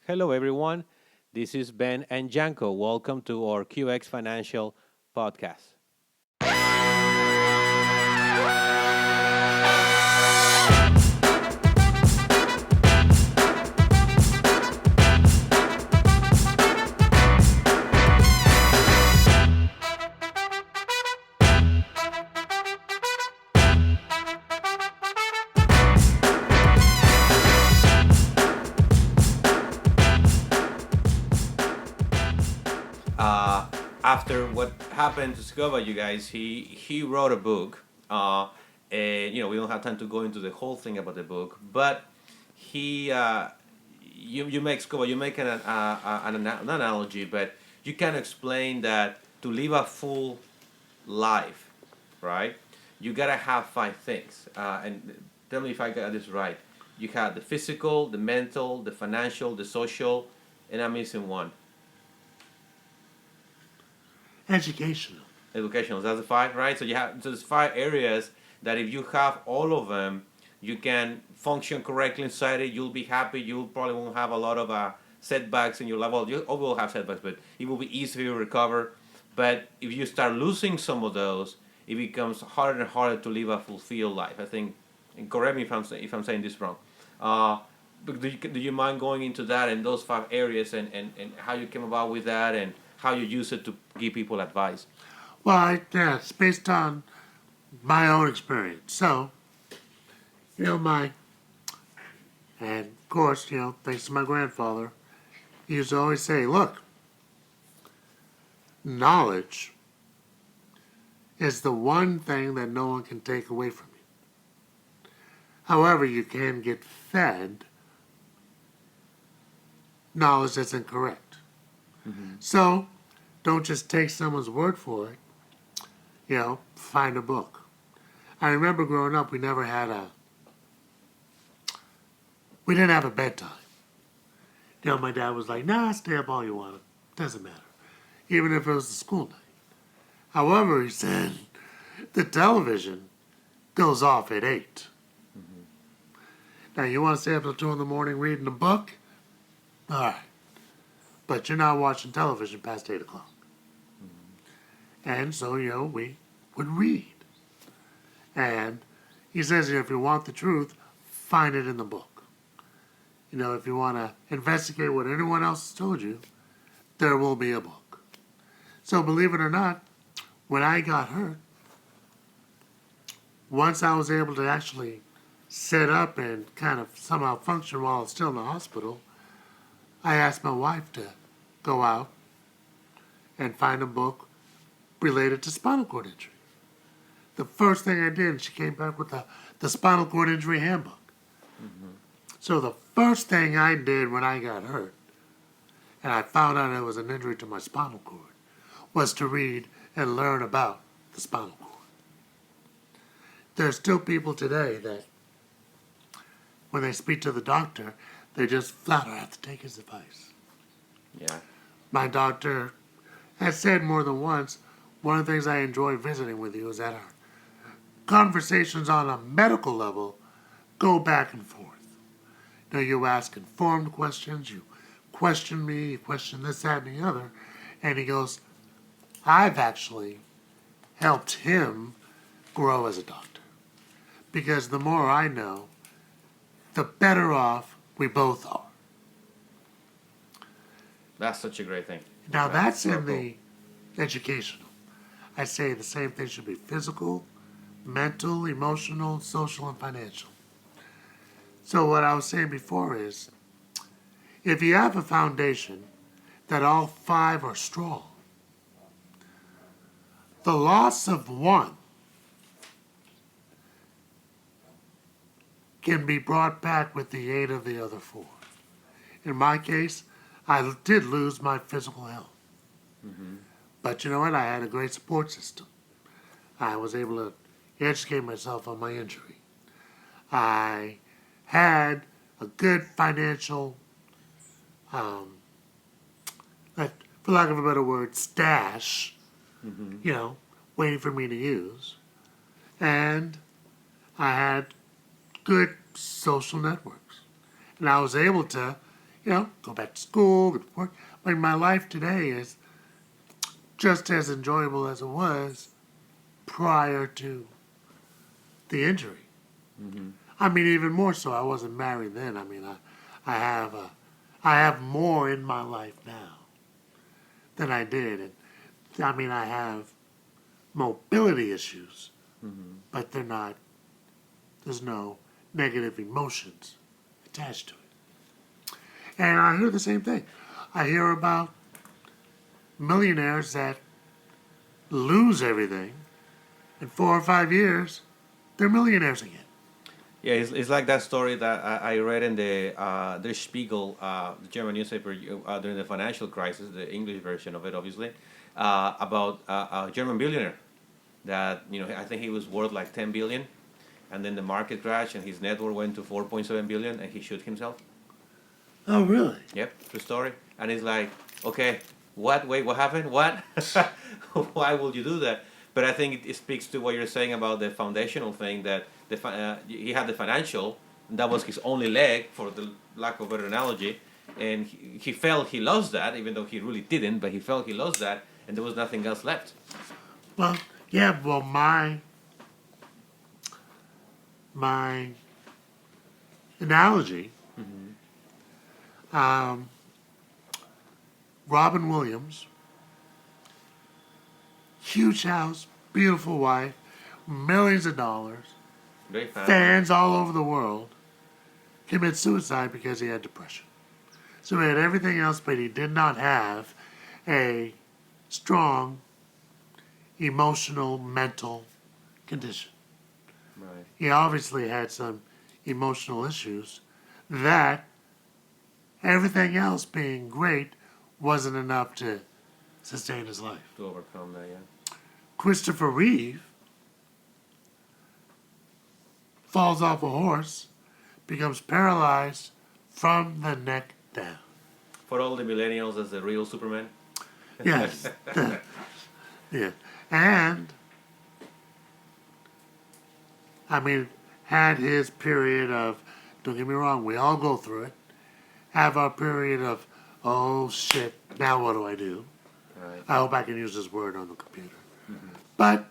Hello, everyone. This is Ben and Janko. Welcome to our QX Financial podcast. Uh, After what happened to Scoba, you guys, he wrote a book. And we don't have time to go into the whole thing about the book, but he you make Scoba, you make an analogy, but you can explain that to live a full life, right? You gotta have five things. And tell me if I got this right. You have the physical, the mental, the financial, the social, and I'm missing one. Educational. Educational. That's the five, right? So you have those five areas that if you have all of them, you can function correctly inside it. You'll be happy. You probably won't have a lot of setbacks in your life. Well, you always will have setbacks, but it will be easy to recover. But if you start losing some of those, it becomes harder and harder to live a fulfilled life. I think, and correct me if I'm saying this wrong. Uh, do you mind going into that and those five areas and how you came about with that and how you use it to give people advice? Well, yeah, it's based on my own experience. So, my, and of course, thanks to my grandfather, he used to always say, look, knowledge is the one thing that no one can take away from you. However, you can get fed knowledge that's incorrect. Mm-hmm. So, don't just take someone's word for it. Find a book. I remember growing up, we didn't have a bedtime. My dad was like, nah, stay up all you want. Doesn't matter. Even if it was a school night. However, he said, the television goes off at 8. Mm-hmm. Now, you want to stay up till 2 in the morning reading a book? All right. But you're not watching television past 8 o'clock. Mm-hmm. And so, we would read. And he says, if you want the truth, find it in the book. If you want to investigate what anyone else has told you, there will be a book. So believe it or not, when I got hurt, once I was able to actually sit up and kind of somehow function while I was still in the hospital, I asked my wife to go out and find a book related to spinal cord injury. The first thing I did, she came back with the spinal cord injury handbook. Mm-hmm. So the first thing I did when I got hurt, and I found out it was an injury to my spinal cord, was to read and learn about the spinal cord. There's still people today that, when they speak to the doctor, they just flat out have to take his advice. Yeah. My doctor has said more than once, one of the things I enjoy visiting with you is that our conversations on a medical level go back and forth. You ask informed questions, you question me, you question this, that, and the other, and he goes, I've actually helped him grow as a doctor. Because the more I know, the better off we both are. That's such a great thing. Now that's so in the educational. I say the same thing should be physical, mental, emotional, social, and financial. So what I was saying before is, if you have a foundation that all five are strong, the loss of one can be brought back with the aid of the other four. In my case, I did lose my physical health. Mm-hmm. But you know what? I had a great support system. I was able to educate myself on my injury. I had a good financial, for lack of a better word, stash, mm-hmm. Waiting for me to use. And I had good social networks. And I was able to go back to school, go to work. I mean, my life today is just as enjoyable as it was prior to the injury. Mm-hmm. I mean, even more so. I wasn't married then. I mean, I have more in my life now than I did. And I mean, I have mobility issues, Mm-hmm. but they're not. There's no negative emotions attached to it. And I hear the same thing. I hear about millionaires that lose everything. In 4 or 5 years, they're millionaires again. Yeah, it's like that story that I read in the Spiegel, the German newspaper during the financial crisis, the English version of it, obviously, about a German billionaire that I think he was worth like 10 billion, and then the market crashed and his net worth went to 4.7 billion, and he shot himself. Oh, really? Yep, true story. And it's like, okay, what? Wait, what happened? What? Why would you do that? But I think it speaks to what you're saying about the foundational thing that he had the financial, and that was his only leg, for the lack of a better analogy, and he felt he lost that, even though he really didn't, but he felt he lost that, and there was nothing else left. Well, yeah. Well, my analogy. Mm-hmm. Um, Robin Williams, huge house, beautiful wife, millions of dollars, Great fan. fans all over the world, commit suicide because he had depression. So he had everything else, but he did not have a strong emotional, mental condition. Right. He obviously had some emotional issues that everything else being great wasn't enough to sustain his life. To overcome that, yeah. Christopher Reeve falls off a horse, becomes paralyzed from the neck down. For all the millennials, as the real Superman. Yes. Yeah. And, I mean, had his period of, don't get me wrong, we all go through it, have our period of, oh shit, now what do I do? Right. I hope I can use this word on the computer. Mm-hmm. But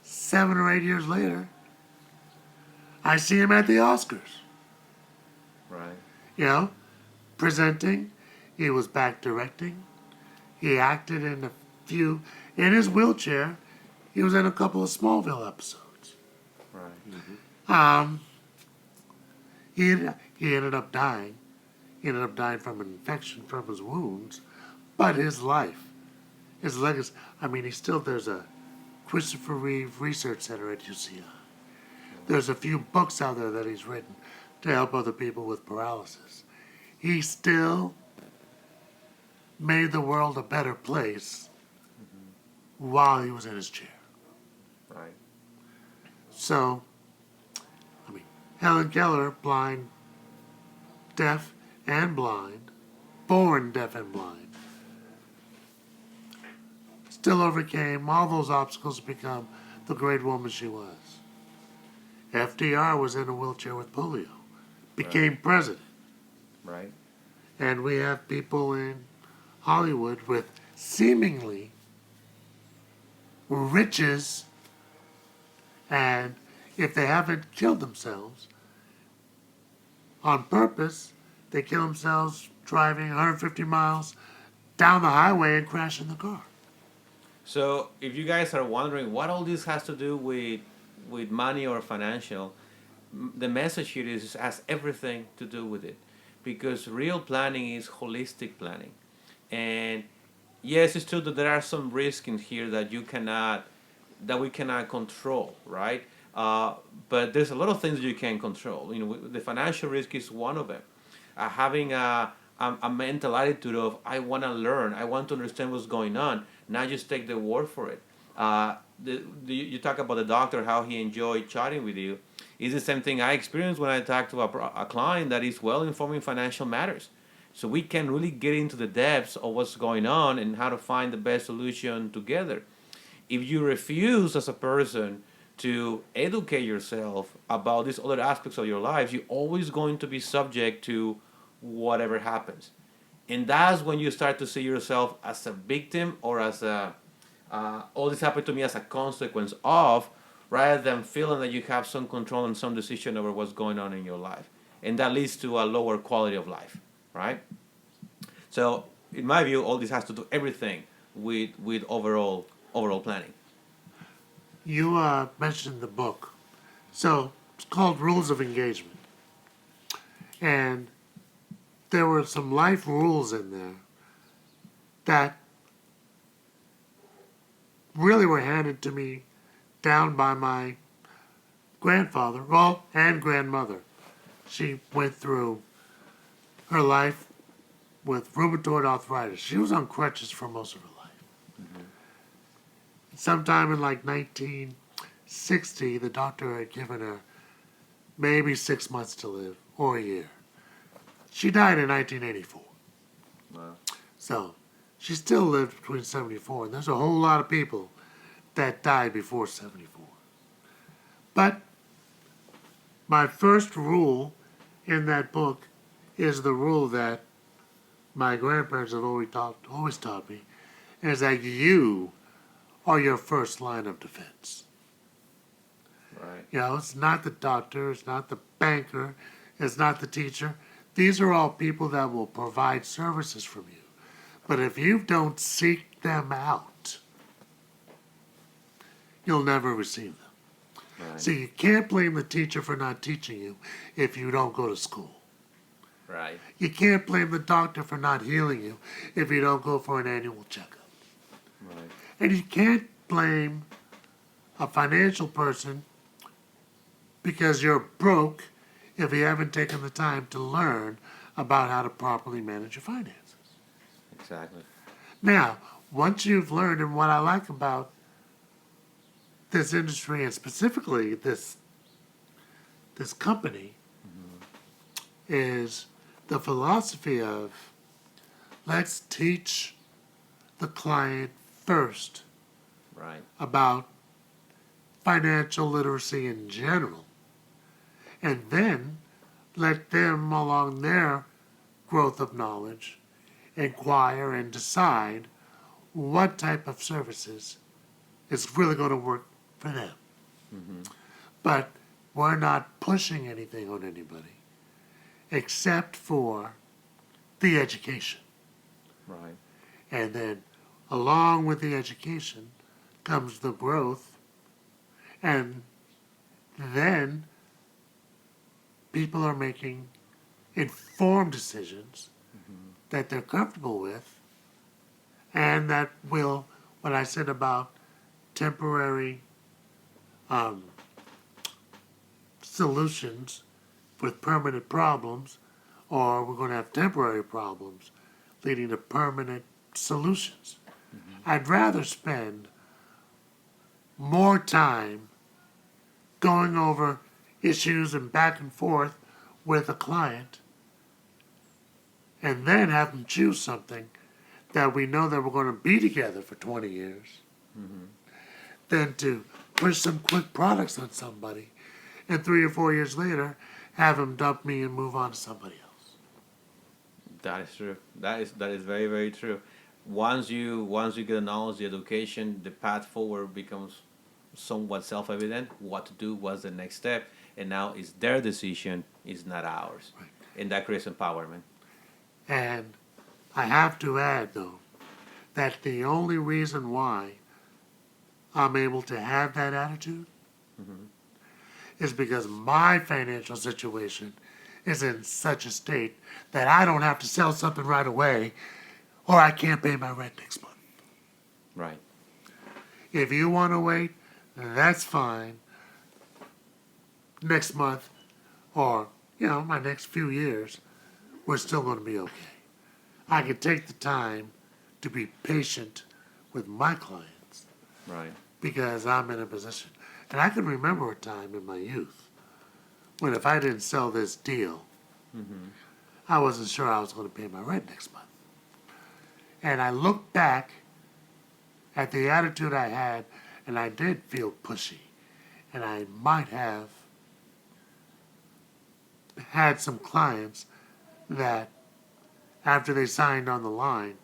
7 or 8 years later, I see him at the Oscars. Right. Presenting. He was back directing. He acted in a few, in his wheelchair. He was in a couple of Smallville episodes. Right. Mm-hmm. Um, he ended up dying. He ended up dying from an infection from his wounds. But his life, his legacy, I mean, there's a Christopher Reeve Research Center at UCI. There's a few books out there that he's written to help other people with paralysis. He still made the world a better place while he was in his chair. Right. So, I mean, Helen Keller, blind, deaf and blind, born deaf and blind, still overcame all those obstacles to become the great woman she was. FDR was in a wheelchair with polio, became president. Right. And we have people in Hollywood with seemingly riches, and if they haven't killed themselves on purpose, they kill themselves driving 150 miles down the highway and crashing the car. So, if you guys are wondering what all this has to do with money or financial, the message here is it has everything to do with it, because real planning is holistic planning. And yes, it's true that there are some risks in here that we cannot control, right? But there's a lot of things you can control. The financial risk is one of them. Having a mental attitude of I want to learn, I want to understand what's going on, not just take the word for it. You talk about the doctor, how he enjoyed chatting with you. It's the same thing I experienced when I talk to a client that is well informed in financial matters. So we can really get into the depths of what's going on and how to find the best solution together. If you refuse as a person to educate yourself about these other aspects of your life, you're always going to be subject to whatever happens. And that's when you start to see yourself as a victim or as a, all this happened to me as a consequence of, rather than feeling that you have some control and some decision over what's going on in your life. And that leads to a lower quality of life, right? So, in my view, all this has to do everything with overall planning. You mentioned the book. So it's called Rules of Engagement. And there were some life rules in there that really were handed to me down by my grandfather, well, and grandmother. She went through her life with rheumatoid arthritis. She was on crutches for most of her life. Sometime in like 1960, the doctor had given her maybe 6 months to live or a year. She died in 1984. Wow. So she still lived between 74, and there's a whole lot of people that died before 74. But my first rule in that book is the rule that my grandparents have always taught me, is that you are your first line of defense. Right. You know, it's not the doctor, it's not the banker, it's not the teacher. These are all people that will provide services from you. But if you don't seek them out, you'll never receive them. Right. So you can't blame the teacher for not teaching you if you don't go to school. Right. You can't blame the doctor for not healing you if you don't go for an annual checkup. Right. And you can't blame a financial person because you're broke if you haven't taken the time to learn about how to properly manage your finances. Exactly. Now, once you've learned, and what I like about this industry and specifically this company is the philosophy of let's teach the client first Right. about financial literacy in general, and then let them, along their growth of knowledge, inquire and decide what type of services is really going to work for them. But we're not pushing anything on anybody except for the education. Right. And then along with the education comes the growth, and then people are making informed decisions that they're comfortable with, and that will, what I said about temporary solutions with permanent problems, or we're going to have temporary problems leading to permanent solutions. I'd rather spend more time going over issues and back and forth with a client and then have them choose something that we know that we're going to be together for 20 years than to push some quick products on somebody and 3 or 4 years later have them dump me and move on to somebody else. That is true. That is very, very true. Once you get the knowledge, the education, the path forward becomes somewhat self-evident. What to do, what's the next step, and now it's their decision, it's not ours, Right. and that creates empowerment. And I have to add, though, that the only reason why I'm able to have that attitude is because my financial situation is in such a state that I don't have to sell something right away or I can't pay my rent next month. Right. If you want to wait, that's fine. Next month or, my next few years, we're still going to be okay. I can take the time to be patient with my clients Right. because I'm in a position. And I can remember a time in my youth when if I didn't sell this deal, I wasn't sure I was going to pay my rent next month. And I look back at the attitude I had, and I did feel pushy. and I might have had some clients that, after they signed on the line,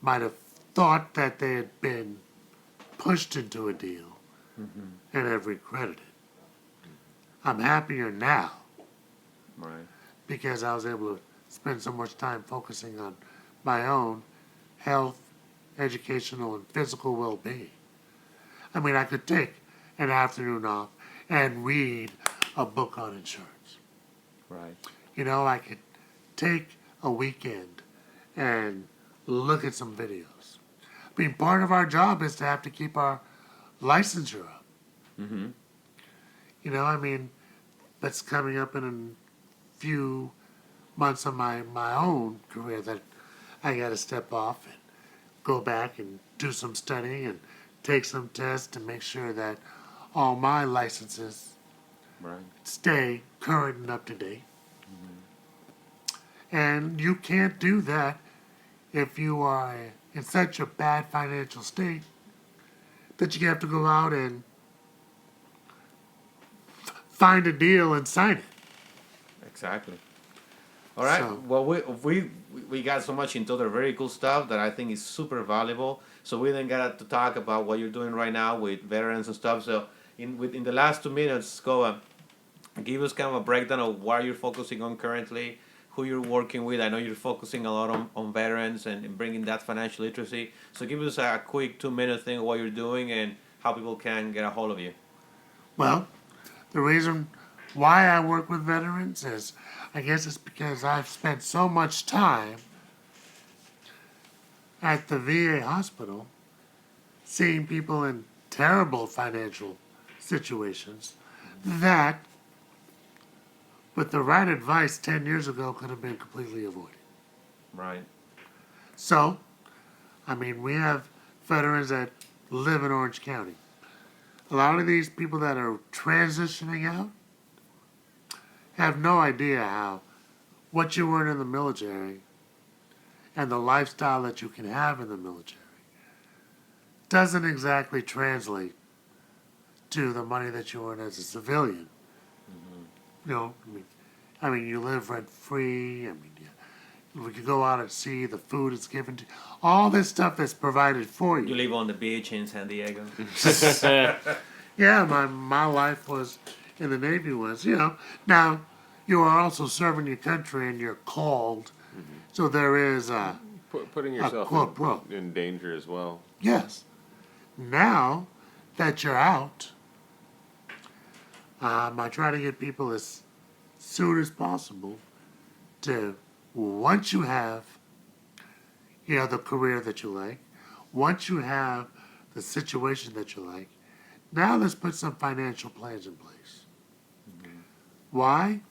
might have thought that they had been pushed into a deal and have regretted it. I'm happier now Right. because I was able to spend so much time focusing on my own health, educational, and physical well-being. I mean, I could take an afternoon off and read a book on insurance. Right. You know, I could take a weekend and look at some videos. I mean, part of our job is to have to keep our licensure up. Mm-hmm. You know, I mean, that's coming up in a few months of my own career that I got to step off and go back and do some studying and take some tests to make sure that all my licenses Right. stay current and up to date. And you can't do that if you are in such a bad financial state that you have to go out and find a deal and sign it. Exactly. All right. So- Well, we got so much into other very cool stuff that I think is super valuable. So we then got to talk about what you're doing right now with veterans and stuff. So in the last 2 minutes, Scoba, give us kind of a breakdown of what you're focusing on currently, who you're working with. I know you're focusing a lot on veterans and bringing that financial literacy. So give us a quick 2 minute thing of what you're doing and how people can get a hold of you. Well, the reason why I work with veterans is, I guess it's because I've spent so much time at the VA hospital seeing people in terrible financial situations that, with the right advice 10 years ago, could have been completely avoided. Right. So, I mean, we have veterans that live in Orange County. A lot of these people that are transitioning out have no idea how what you earn in the military and the lifestyle that you can have in the military doesn't exactly translate to the money that you earn as a civilian. You know, I mean, you live rent free. I mean, we could go out at sea. The food is given to all this stuff is provided for You you. live on the beach in San Diego. Yeah, my life was in the Navy was, you know. Now, you are also serving your country and you're called. So there is a, Putting yourself quote, pro. in danger as well. Yes. Now that you're out, I try to get people as soon as possible to, once you have, you know, the career that you like, once you have the situation that you like, now let's put some financial plans in place. Why?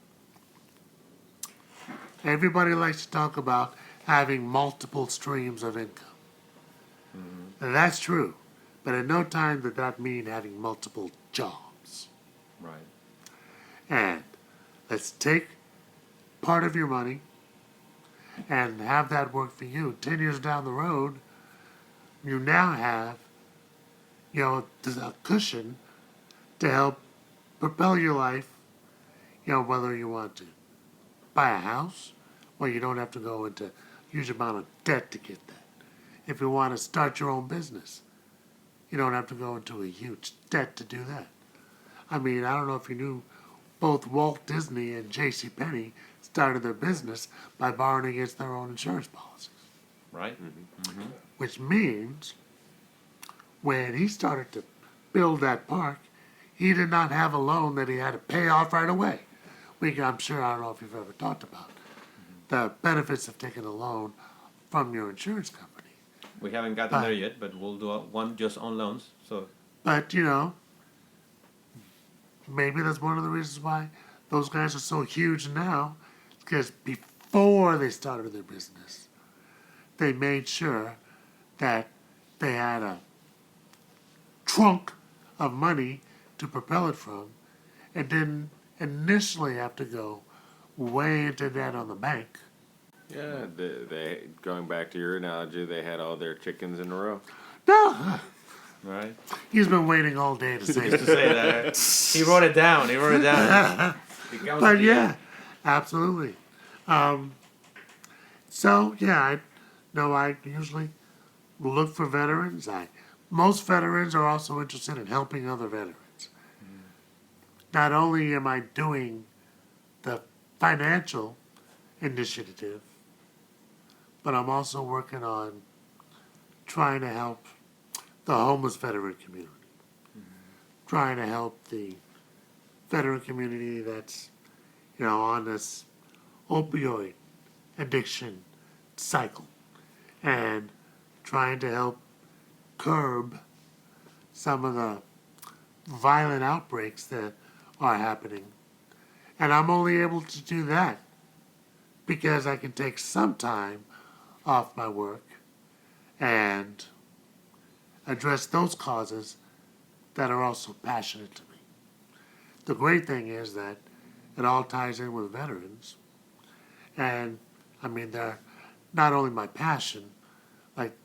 Everybody likes to talk about having multiple streams of income. And that's true. But at no time did that mean having multiple jobs. Right. And let's take part of your money and have that work for you. 10 years down the road, you now have, you know, a cushion to help propel your life, you know, whether you want to buy a house, well, you don't have to go into huge amount of debt to get that. If you want to start your own business, you don't have to go into a huge debt to do that. I mean, I don't know if you knew, both Walt Disney and J.C. Penney started their business by borrowing against their own insurance policies. Right. Which means when he started to build that park, he did not have a loan that he had to pay off right away. I'm sure, I don't know if you've ever talked about the benefits of taking a loan from your insurance company. We haven't gotten there yet, but we'll do one just on loans. So But, you know, maybe that's one of the reasons why those guys are so huge now, because before they started their business, they made sure that they had a trunk of money to propel it from and didn't initially have to go way into debt on the bank. Yeah, they going back to your analogy, they had all their chickens in a row. No, Right? He's been waiting all day to say Just to it. say that. He wrote it down. He wrote it down. It comes But at the yeah, end. absolutely. So yeah, I usually look for veterans. Most veterans are also interested in helping other veterans. Not only am I doing the financial initiative, but I'm also working on trying to help the homeless veteran community. Trying to help the veteran community that's, on this opioid addiction cycle, and trying to help curb some of the violent outbreaks that are happening. And I'm only able to do that because I can take some time off my work and address those causes that are also passionate to me. The great thing is that it all ties in with veterans. And I mean, they're not only my passion, like,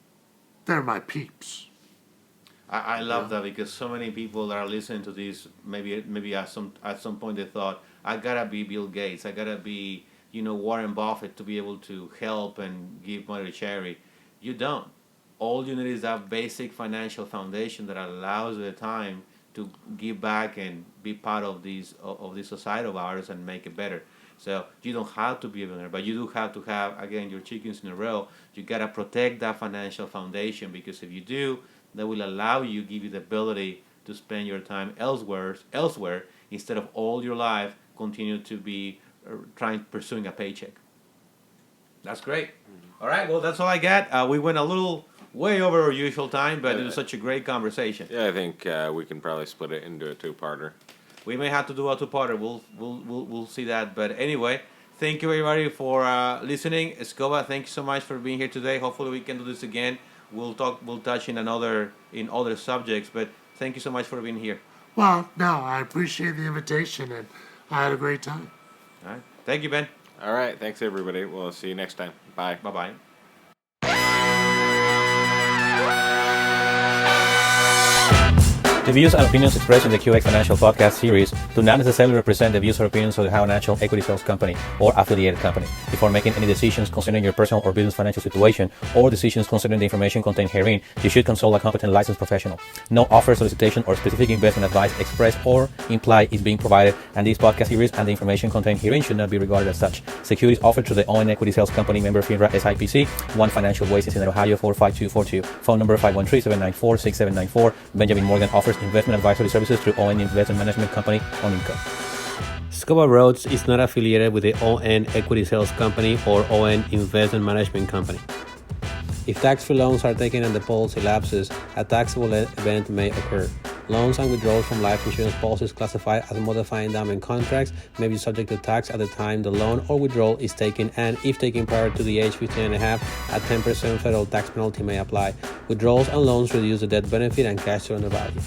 they're my peeps. I love that because so many people that are listening to this, maybe at some point they thought, I gotta be Bill Gates, I gotta be Warren Buffett to be able to help and give money to charity. You don't. All you need is that basic financial foundation that allows you the time to give back and be part of this society of ours and make it better. So you don't have to be a millionaire, but you do have to have, again, your chickens in a row. You gotta protect that financial foundation, because if you do, that will allow you, give you the ability to spend your time elsewhere, instead of all your life continue to be pursuing a paycheck. That's great. All right, well, that's all I got. We went a little way over our usual time, but it was such a great conversation. Yeah, I think we can probably split it into a two-parter. We may have to do a two-parter. We'll see that. But anyway, thank you everybody for listening. Scoba, thank you so much for being here today. Hopefully we can do this again. We'll touch in other subjects. But thank you so much for being here. Well, no, I appreciate the invitation, and I had a great time. All right. Thank you, Ben. All right, thanks everybody. We'll see you next time. Bye. Bye-bye. The views and opinions expressed in the QX Financial Podcast series do not necessarily represent the views or opinions of the Ohio National Equity Sales Company or affiliated company. Before making any decisions concerning your personal or business financial situation or decisions concerning the information contained herein, you should consult a competent licensed professional. No offer, solicitation, or specific investment advice expressed or implied is being provided, and this podcast series and the information contained herein should not be regarded as such. Securities offered through the ON Equity Sales Company, member FINRA SIPC, One Financial Way, Cincinnati, Ohio 45242. Phone number 513-794-6794. Benjamin Morgan offers investment advisory services through ON Investment Management Company on income. Scoba Rhodes is not affiliated with the ON Equity Sales Company or ON Investment Management Company. If tax-free loans are taken and the policy lapses, a taxable event may occur. Loans and withdrawals from life insurance policies classified as modifying endowment contracts may be subject to tax at the time the loan or withdrawal is taken, and if taken prior to the age 15 and a half, a 10% federal tax penalty may apply. Withdrawals and loans reduce the death benefit and cash surrender value.